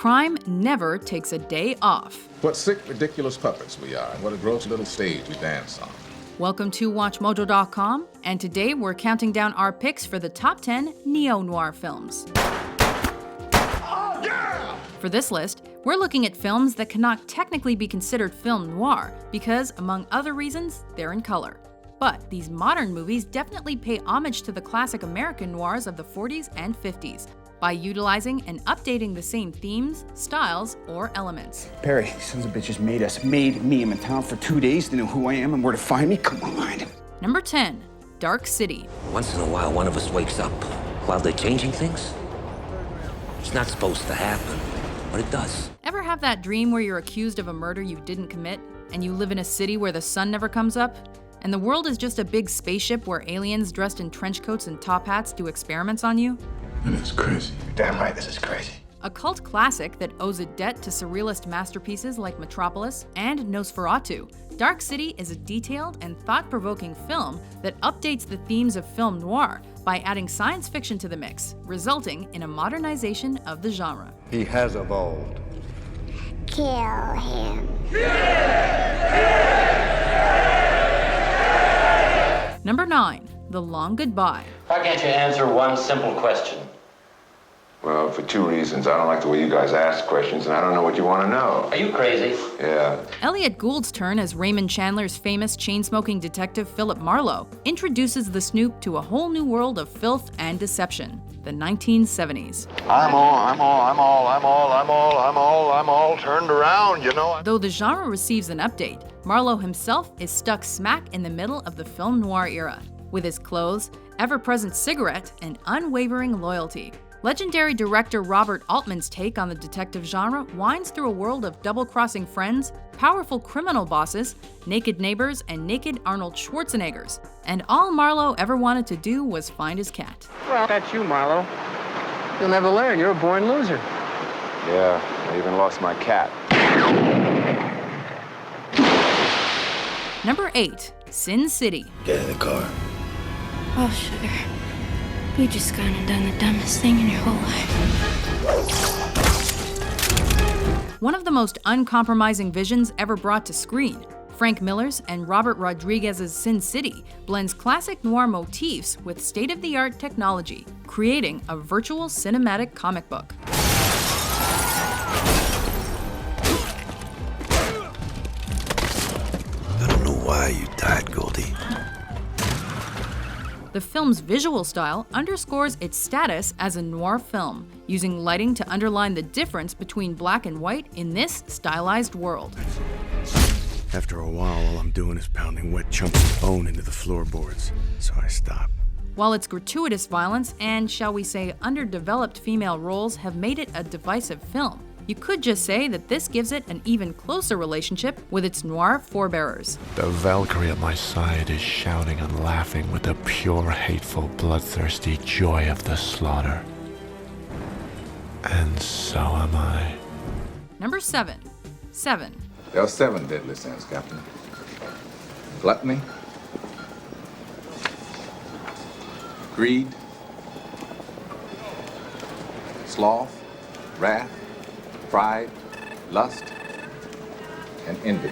crime never takes a day off. What sick, ridiculous puppets we are, and what a gross little stage we dance on. Welcome to WatchMojo.com, and today we're counting down our picks for the top 10 Neo-Noir films. Oh, yeah! For this list, we're looking at films that cannot technically be considered film noir because, among other reasons, they're in color. But these modern movies definitely pay homage to the classic American noirs of the 40s and 50s by utilizing and updating the same themes, styles, or elements. Perry, these sons of bitches made me. I'm in town for 2 days to know who I am and where to find me. Come on. Number 10, Dark City. Once in a while, one of us wakes up while they're changing things. It's not supposed to happen, but it does. Ever have that dream where you're accused of a murder you didn't commit, and you live in a city where the sun never comes up? And the world is just a big spaceship where aliens dressed in trench coats and top hats do experiments on you? And it's crazy. You're damn right, this is crazy. A cult classic that owes a debt to surrealist masterpieces like Metropolis and Nosferatu, Dark City is a detailed and thought-provoking film that updates the themes of film noir by adding science fiction to the mix, resulting in a modernization of the genre. He has evolved. Kill him. Number 9, The Long Goodbye. Why can't you answer one simple question? Well, for two reasons. I don't like the way you guys ask questions, and I don't know what you want to know. Are you crazy? Yeah. Elliot Gould's turn as Raymond Chandler's famous chain-smoking detective Philip Marlowe introduces the Snoop to a whole new world of filth and deception, the 1970s. I'm all turned around, you know. Though the genre receives an update, Marlowe himself is stuck smack in the middle of the film noir era, with his clothes, ever-present cigarette, and unwavering loyalty. Legendary director Robert Altman's take on the detective genre winds through a world of double-crossing friends, powerful criminal bosses, naked neighbors, and naked Arnold Schwarzeneggers. And all Marlowe ever wanted to do was find his cat. Well, that's you, Marlowe. You'll never learn. You're a born loser. Yeah, I even lost my cat. Number 8, Sin City. Get in the car. Oh, sugar. You just gone and done the dumbest thing in your whole life. One of the most uncompromising visions ever brought to screen, Frank Miller's and Robert Rodriguez's Sin City blends classic noir motifs with state-of-the-art technology, creating a virtual cinematic comic book. I don't know why you died, Goldie. The film's visual style underscores its status as a noir film, using lighting to underline the difference between black and white in this stylized world. After a while, all I'm doing is pounding wet chunks of bone into the floorboards, so I stop. While its gratuitous violence and, shall we say, underdeveloped female roles have made it a divisive film, you could just say that this gives it an even closer relationship with its noir forebearers. The Valkyrie at my side is shouting and laughing with the pure, hateful, bloodthirsty joy of the slaughter. And so am I. Number 7. There are 7 deadly sins, Captain. Gluttony, greed, sloth, wrath, pride, lust, and envy.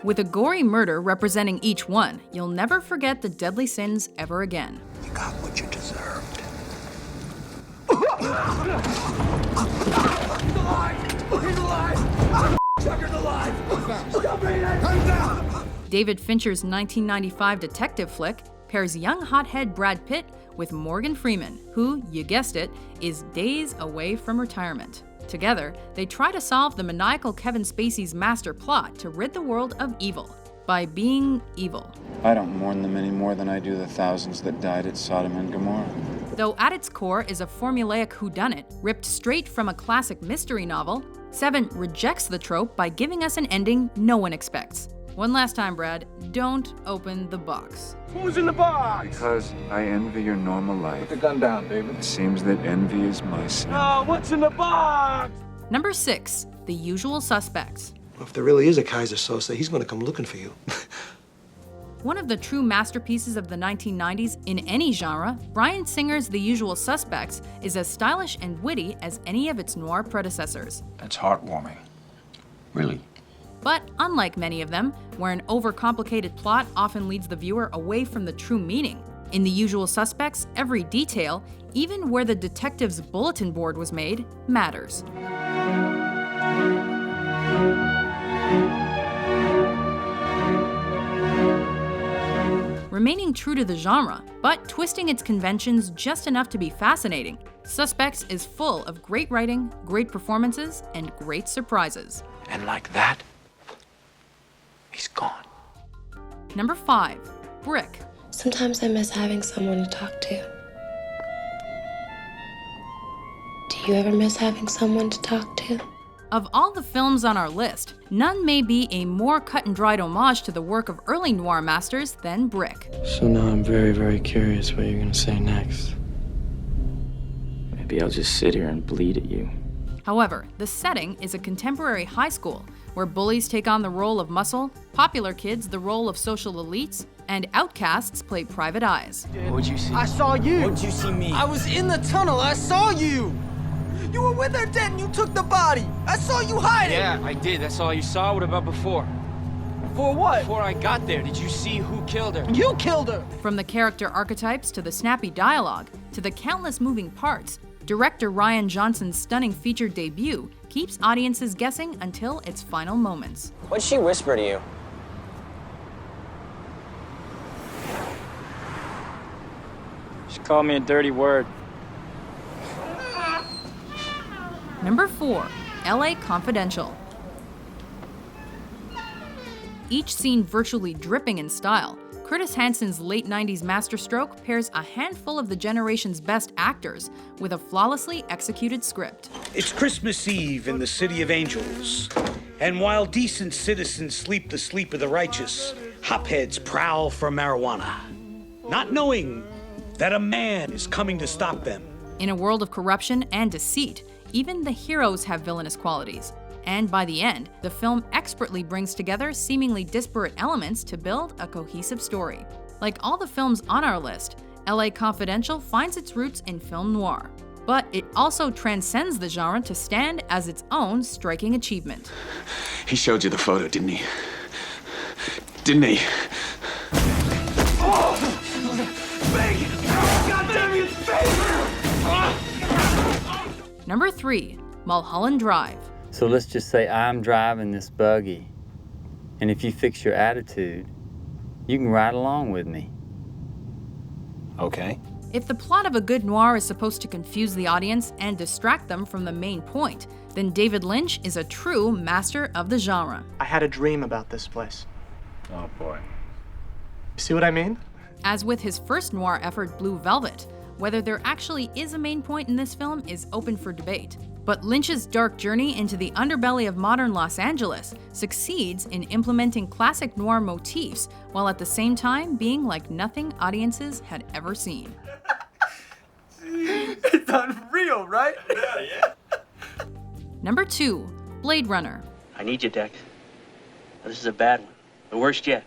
With a gory murder representing each one, you'll never forget the deadly sins ever again. You got what you deserved. David Fincher's 1995 detective flick pairs young hothead Brad Pitt with Morgan Freeman, who, you guessed it, is days away from retirement. Together, they try to solve the maniacal Kevin Spacey's master plot to rid the world of evil by being evil. I don't mourn them any more than I do the thousands that died at Sodom and Gomorrah. Though at its core is a formulaic whodunit ripped straight from a classic mystery novel, Seven rejects the trope by giving us an ending no one expects. One last time, Brad, don't open the box. Who's in the box? Because I envy your normal life. Put the gun down, David. It seems that envy is my sin. Oh, what's in the box? Number 6, The Usual Suspects. If there really is a Kaiser Sosa, he's going to come looking for you. One of the true masterpieces of the 1990s in any genre, Bryan Singer's The Usual Suspects is as stylish and witty as any of its noir predecessors. That's heartwarming. Really. But unlike many of them, where an overcomplicated plot often leads the viewer away from the true meaning, in The Usual Suspects, every detail, even where the detective's bulletin board was made, matters. Remaining true to the genre, but twisting its conventions just enough to be fascinating, Suspects is full of great writing, great performances, and great surprises. And like that, he's gone. Number 5. Brick. Sometimes I miss having someone to talk to. Do you ever miss having someone to talk to? Of all the films on our list, none may be a more cut-and-dried homage to the work of early noir masters than Brick. So now I'm very, very curious what you're gonna say next. Maybe I'll just sit here and bleed at you. However, the setting is a contemporary high school, where bullies take on the role of muscle, popular kids the role of social elites, and outcasts play private eyes. What'd you see? I saw you. What'd you see me? I was in the tunnel. I saw you. You were with her dead and you took the body. I saw you hiding. Yeah, I did. That's all you saw. What about before? For what? Before I got there, did you see who killed her? You killed her. From the character archetypes to the snappy dialogue to the countless moving parts, director Rian Johnson's stunning feature debut keeps audiences guessing until its final moments. What'd she whisper to you? She called me a dirty word. Number 4. LA Confidential. Each scene virtually dripping in style, Curtis Hanson's late 90s masterstroke pairs a handful of the generation's best actors with a flawlessly executed script. It's Christmas Eve in the City of Angels, and while decent citizens sleep the sleep of the righteous, hopheads prowl for marijuana, not knowing that a man is coming to stop them. In a world of corruption and deceit, even the heroes have villainous qualities. And by the end, the film expertly brings together seemingly disparate elements to build a cohesive story. Like all the films on our list, LA Confidential finds its roots in film noir. But it also transcends the genre to stand as its own striking achievement. He showed you the photo, didn't he? Didn't he? Oh! Big! God damn you, Number 3. Mulholland Drive. So let's just say I'm driving this buggy, and if you fix your attitude, you can ride along with me. Okay. If the plot of a good noir is supposed to confuse the audience and distract them from the main point, then David Lynch is a true master of the genre. I had a dream about this place. Oh, boy. See what I mean? As with his first noir effort, Blue Velvet, whether there actually is a main point in this film is open for debate. But Lynch's dark journey into the underbelly of modern Los Angeles succeeds in implementing classic noir motifs while at the same time being like nothing audiences had ever seen. It's unreal, right? Yeah. Number 2. Blade Runner. I need you, Dex. This is a bad one. The worst yet.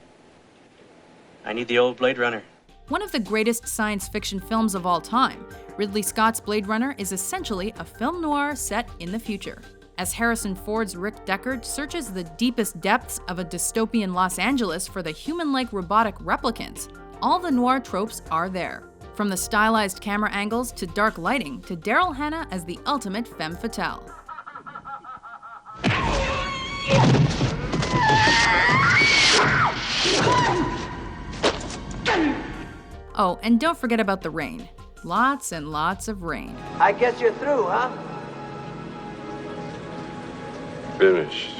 I need the old Blade Runner. One of the greatest science fiction films of all time, Ridley Scott's Blade Runner is essentially a film noir set in the future. As Harrison Ford's Rick Deckard searches the deepest depths of a dystopian Los Angeles for the human-like robotic replicants, all the noir tropes are there. From the stylized camera angles to dark lighting to Daryl Hannah as the ultimate femme fatale. Oh, and don't forget about the rain. Lots and lots of rain. I guess you're through, huh? Finished.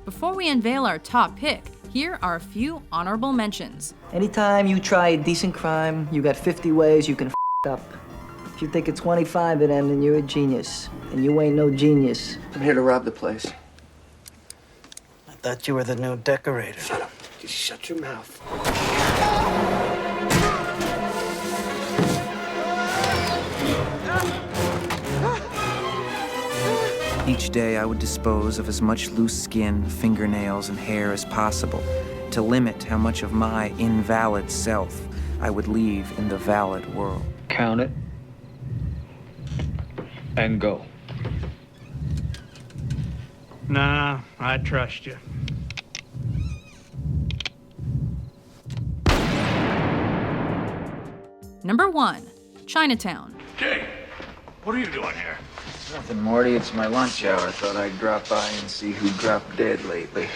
Before we unveil our top pick, here are a few honorable mentions. Anytime you try a decent crime, you got 50 ways you can f up. If you think it's 25 of them, then you're a genius. And you ain't no genius. I'm here to rob the place. I thought you were the new decorator. Shut up. Just shut your mouth. Each day I would dispose of as much loose skin, fingernails, and hair as possible to limit how much of my invalid self I would leave in the valid world. Count it. And go. Nah, I trust you. Number 1. Chinatown. Jay, what are you doing here? Nothing, Morty. It's my lunch hour. Thought I'd drop by and see who dropped dead lately.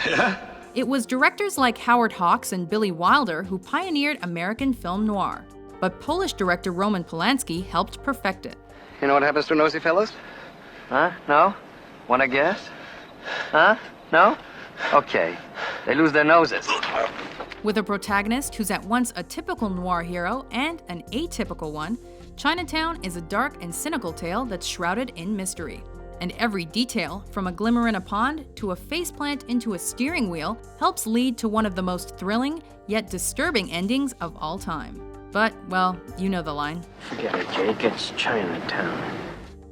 It was directors like Howard Hawks and Billy Wilder who pioneered American film noir, but Polish director Roman Polanski helped perfect it. You know what happens to nosy fellows? Huh? No? Wanna guess? Huh? No? Okay. They lose their noses. With a protagonist who's at once a typical noir hero and an atypical one, Chinatown is a dark and cynical tale that's shrouded in mystery. And every detail, from a glimmer in a pond to a faceplant into a steering wheel, helps lead to one of the most thrilling yet disturbing endings of all time. But, well, you know the line. Forget it, Jake. It's Chinatown.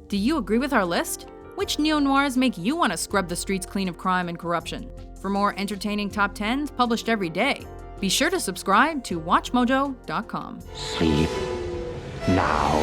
Do you agree with our list? Which neo-noirs make you want to scrub the streets clean of crime and corruption? For more entertaining top 10s published every day, be sure to subscribe to WatchMojo.com. Sleep now.